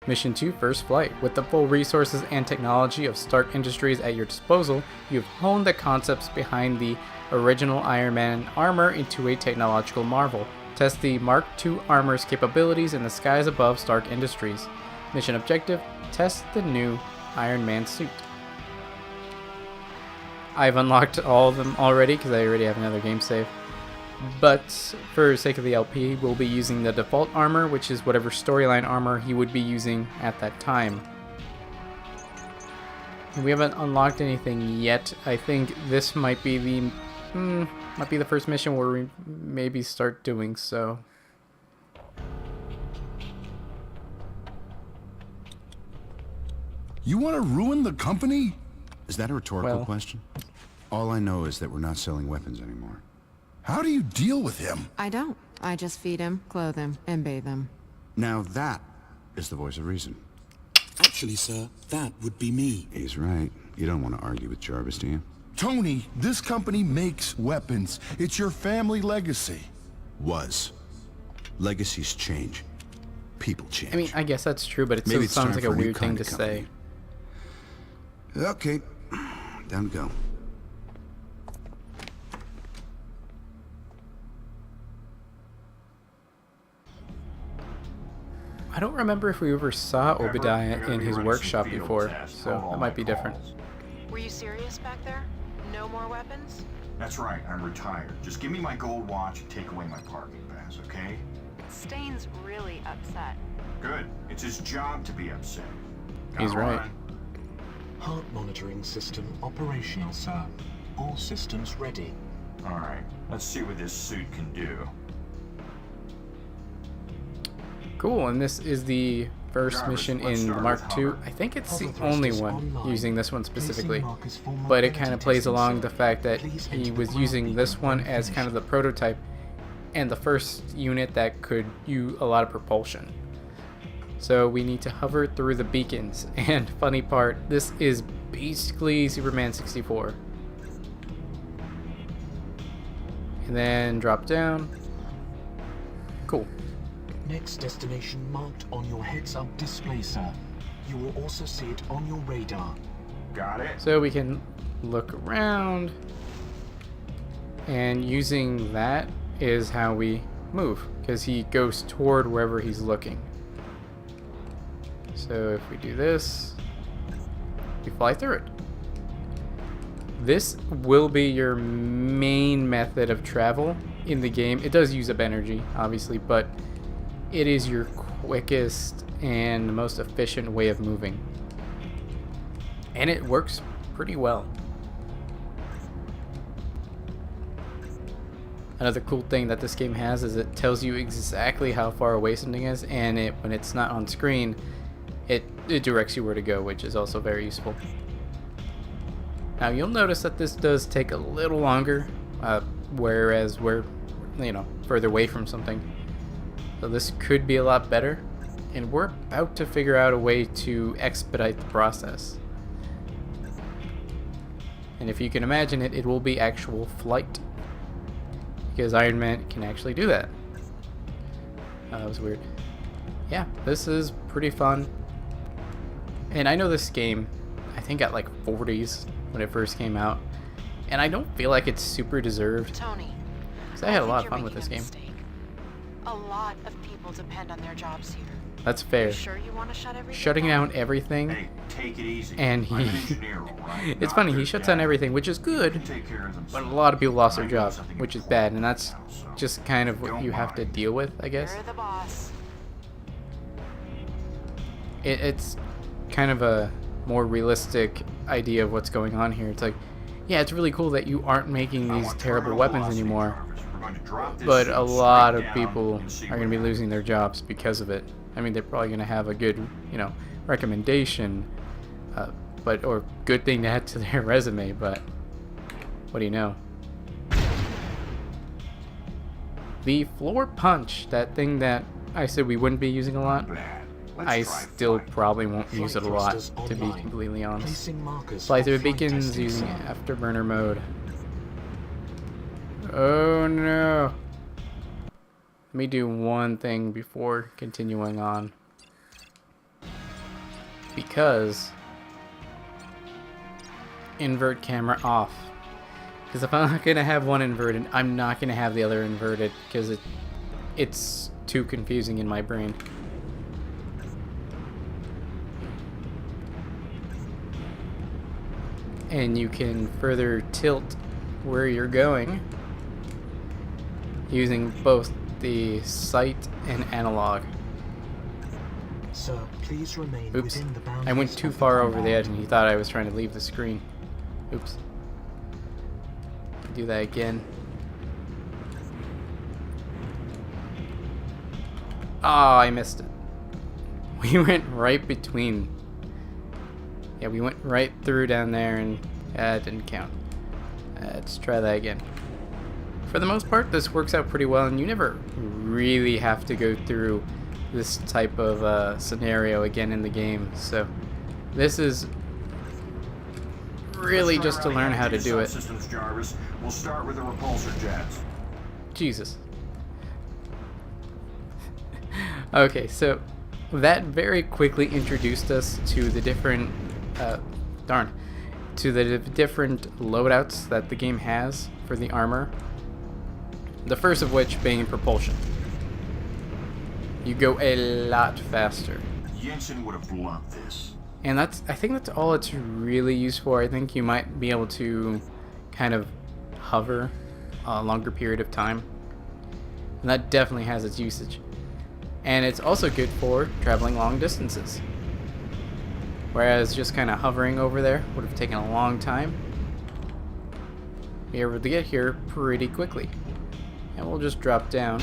Mission 2 First Flight. With the full resources and technology of Stark Industries at your disposal, you've honed the concepts behind the original Iron Man armor into a technological marvel. Test the Mark II armor's capabilities in the skies above Stark Industries. Mission objective: test the new Iron Man suit. I've unlocked all of them already because I already have another game save. But for the sake of the LP, we'll be using the default armor, which is whatever storyline armor he would be using at that time. We haven't unlocked anything yet. I think this might be the first mission where we maybe start doing so. You want to ruin the company? Is that a rhetorical question? All I know is that we're not selling weapons anymore. How do you deal with him? I don't. I just feed him, clothe him, and bathe him. Now that is the voice of reason. Actually, sir, that would be me. He's right. You don't want to argue with Jarvis, do you? Tony, this company makes weapons. It's your family legacy. Was. Legacies change. People change. I mean, I guess that's true, but it still sounds like a weird thing to say. Okay. Down we go. I don't remember if we ever saw Obadiah in his workshop before, so that might be different. Were you serious back there? No more weapons? That's right, I'm retired. Just give me my gold watch and take away my parking pass, okay? Stain's really upset. Good. It's his job to be upset. He's right. Heart monitoring system operational, sir. All systems ready. Alright, let's see what this suit can do. Cool, and this is the first mission in the Mark II. I think it's the only one using this one specifically, but it kind of plays along the fact that he was using this one as kind of the prototype and the first unit that could use a lot of propulsion. So we need to hover through the beacons, and funny part, this is basically Superman 64. And then drop down. Cool. Next destination marked on your heads-up display, sir. You will also see it on your radar. Got it? So we can look around, and using that is how we move, because he goes toward wherever he's looking. So if we do this, we fly through it. This will be your main method of travel in the game. It does use up energy, obviously, but it is your quickest and most efficient way of moving. And it works pretty well. Another cool thing that this game has is it tells you exactly how far away something is, and when it's not on screen, it directs you where to go, which is also very useful. Now you'll notice that this does take a little longer, whereas we're, further away from something. So this could be a lot better, and we're about to figure out a way to expedite the process. And if you can imagine it, it will be actual flight, because Iron Man can actually do that. Oh, that was weird. Yeah, this is pretty fun. And I know this game, I think got like 40s when it first came out, and I don't feel like it's super deserved. Tony, because I had a lot of fun with this game. A lot of people depend on their jobs here. That's fair. You sure you want to shut everything Shutting down? down everything, Hey, take it easy. and I'm an engineer, all right? it's Not funny, their he shuts dad. down everything, which is good, They take care of but a themselves. lot of people lost their I'm job, doing something which is bad, and that's important now, so just kind of what don't you have to mind. deal with, I guess. You're the boss. It's kind of a more realistic idea of what's going on here. It's like, yeah, it's really cool that you aren't making I these want terrible terminal weapons velocity, anymore, Jarvis. We're going to drop this but suit a lot straight of down people and see are going to be what losing their jobs because of it. I mean, they're probably going to have a good, recommendation, or good thing to add to their resume, but what do you know? The floor punch, that thing that I said we wouldn't be using a lot, bad. Let's I try still flight. probably won't use it a lot, Thrusters to be online. completely honest. Placing markers Fly for through flight beacons testing, using sir. afterburner mode. Oh no. Let me do one thing before continuing on. because invert camera off. Because if I'm not going to have one inverted, I'm not going to have the other inverted because it's too confusing in my brain. And you can further tilt where you're going using both the sight and analog. Sir, please remain Oops. within the boundaries I went too of the far over the compound. edge and he thought I was trying to leave the screen. Oops. Do that again. Oh, I missed it. We went right between. Yeah, we went right through down there and it didn't count. Let's try that again. For the most part, this works out pretty well and you never really have to go through this type of scenario again in the game. So this is really just to learn how to do it. Systems, Jarvis. We'll start with the repulsor jets. Jesus. Okay, so that very quickly introduced us to the different, to the different loadouts that the game has for the armor. The first of which being propulsion. You go a lot faster. Jensen would have loved this. And I think that's all it's really used for. I think you might be able to kind of hover a longer period of time. And that definitely has its usage. And it's also good for traveling long distances. Whereas just kind of hovering over there would have taken a long time. Be able to get here pretty quickly. And we'll just drop down.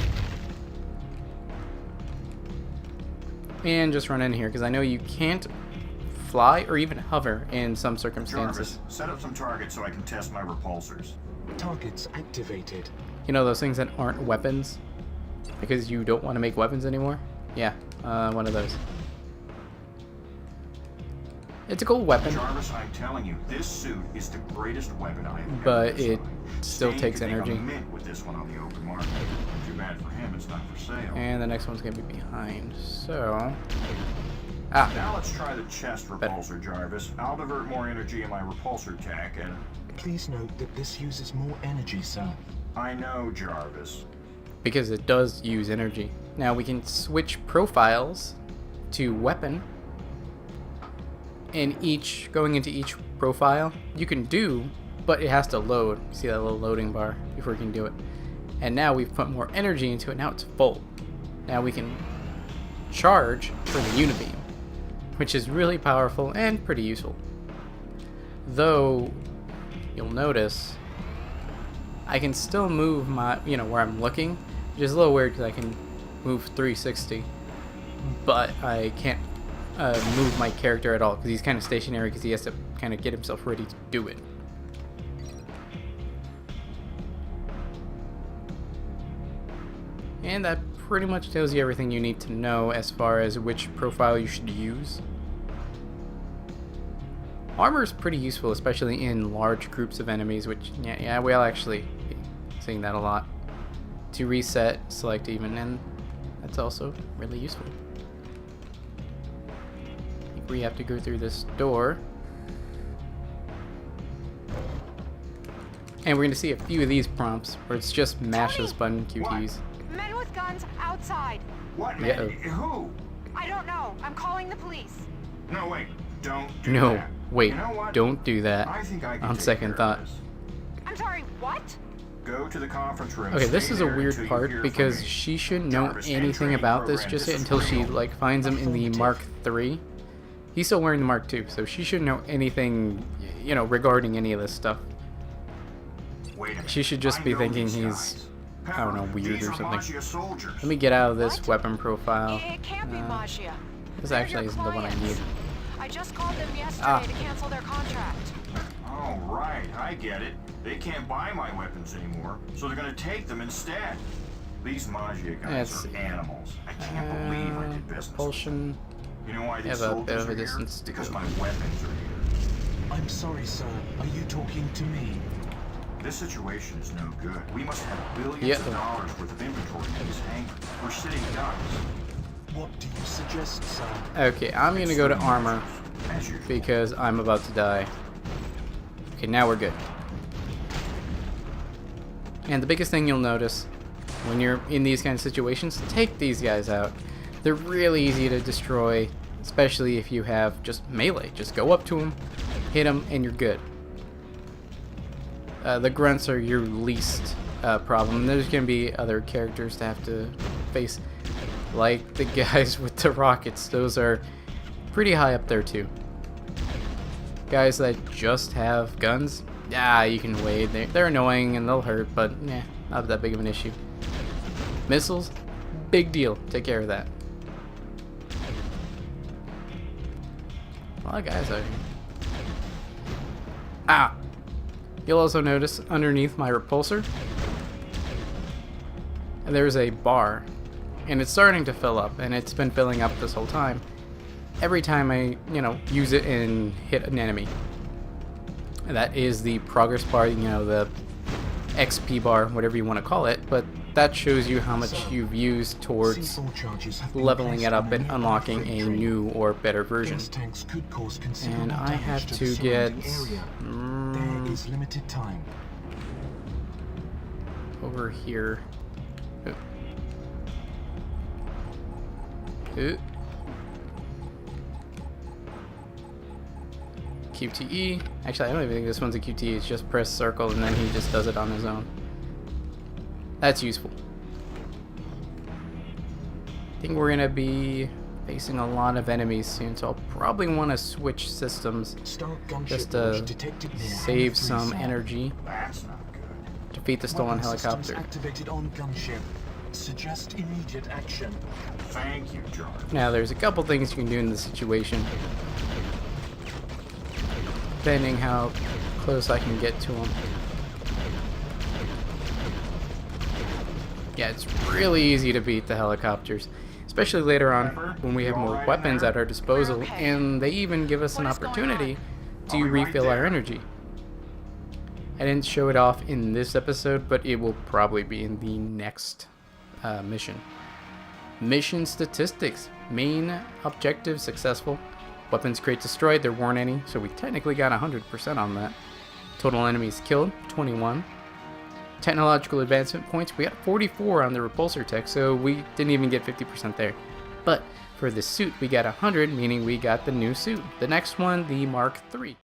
And just run in here, because I know you can't fly or even hover in some circumstances. Jarvis, set up some targets so I can test my repulsors. Targets activated. You know those things that aren't weapons? Because you don't want to make weapons anymore? Yeah, one of those. It's a cool weapon, Jarvis, I'm telling you, this suit is the greatest weapon I have but ever it designed. still Stain takes could make a energy. mint with this one on the open market. Too bad for him, it's not for sale. And the next one's going to be behind, so... Ah, Now let's try the chest repulsor, Jarvis. I'll divert more energy in my repulsor tech, and Please note that this uses more energy, sir. I know, Jarvis. because it does use energy. Now we can switch profiles to weapon. And going into each profile, you can do, but it has to load. You see that little loading bar before you can do it. And now we've put more energy into it. Now it's full. Now we can charge for the unibeam, which is really powerful and pretty useful. Though, you'll notice, I can still move my, where I'm looking, which is a little weird because I can move 360, but I can't move my character at all because he's kind of stationary because he has to kind of get himself ready to do it. And that pretty much tells you everything you need to know as far as which profile you should use. Armor is pretty useful, especially in large groups of enemies, which, yeah, we'll actually be seeing that a lot. To reset, select even, and that's also really useful. I think we have to go through this door. And we're going to see a few of these prompts where it's just mash this button QTs. Men with guns outside. What, man? Uh-oh. Who? I don't know. I'm calling the police. No, wait. Don't do No, that. wait, You know what? don't do that. I think I can On take second care of thought. this. I'm sorry, what? Go to the conference room. Okay, this Stay is a there weird until you part hear from because me. she shouldn't know Jarvis, anything training about this program. just This is until she real. finds him in the Affirmative. Mark III. He's still wearing the Mark II, so she shouldn't know anything, regarding any of this stuff. Wait a minute. She should just I be know thinking these he's, guys. I don't know, Pepper, weird these or are something. Maggia soldiers. Let me get out of this What? weapon profile. It can't be Maggia. This They're actually your isn't the one I clients. need. I just called them yesterday Ah. to cancel their contract. Oh, right. I get it. They can't buy my weapons anymore, so they're going to take them instead. These Maggia guys Let's are see. animals. I can't believe I did business. Propulsion. You know why these have a soldiers bit of a are here? distance to Because go. my weapons are here. I'm sorry, sir. Are you talking to me? This situation is no good. We must have billions Yeah. of dollars worth of inventory in these hangars. We're sitting ducks. What do you suggest, sir? Okay, I'm gonna go to armor as usual. because I'm about to die. Okay, now we're good. And the biggest thing you'll notice when you're in these kind of situations, take these guys out. They're really easy to destroy, especially if you have just melee. Just go up to them, hit them, and you're good. The grunts are your least problem. There's going to be other characters to have to face, like the guys with the rockets. Those are pretty high up there too. Guys that just have guns, yeah, you can wait. They're annoying and they'll hurt, but yeah, not that big of an issue. Missiles, big deal. Take care of that. A lot of guys out here. Ah! You'll also notice underneath my repulsor, there's a bar. And it's starting to fill up, and it's been filling up this whole time. Every time I, use it and hit an enemy. And that is the progress bar, the XP bar, whatever you want to call it, but that shows you how much you've used towards leveling it up and unlocking a new or better version. And I have to get There is limited time. over here. QTE. Actually, I don't even think this one's a QTE. It's just press circle and then he just does it on his own. That's useful. I think we're gonna be facing a lot of enemies soon, so I'll probably want to switch systems just to save some energy. That's not good. Defeat the stolen helicopter. Activated on gunship. Suggest immediate action. Thank you, John. Now, there's a couple things you can do in this situation, depending how close I can get to them. Yeah, it's really easy to beat the helicopters, especially later on when we have more weapons at our disposal, and they even give us an opportunity to refill our energy. I didn't show it off in this episode, but it will probably be in the next mission. Mission statistics. Main objective successful. Weapons crate destroyed. There weren't any, so we technically got 100% on that. Total enemies killed, 21. Technological advancement points, we got 44 on the repulsor tech, so we didn't even get 50% there. But for the suit, we got 100, meaning we got the new suit. The next one, the Mark III.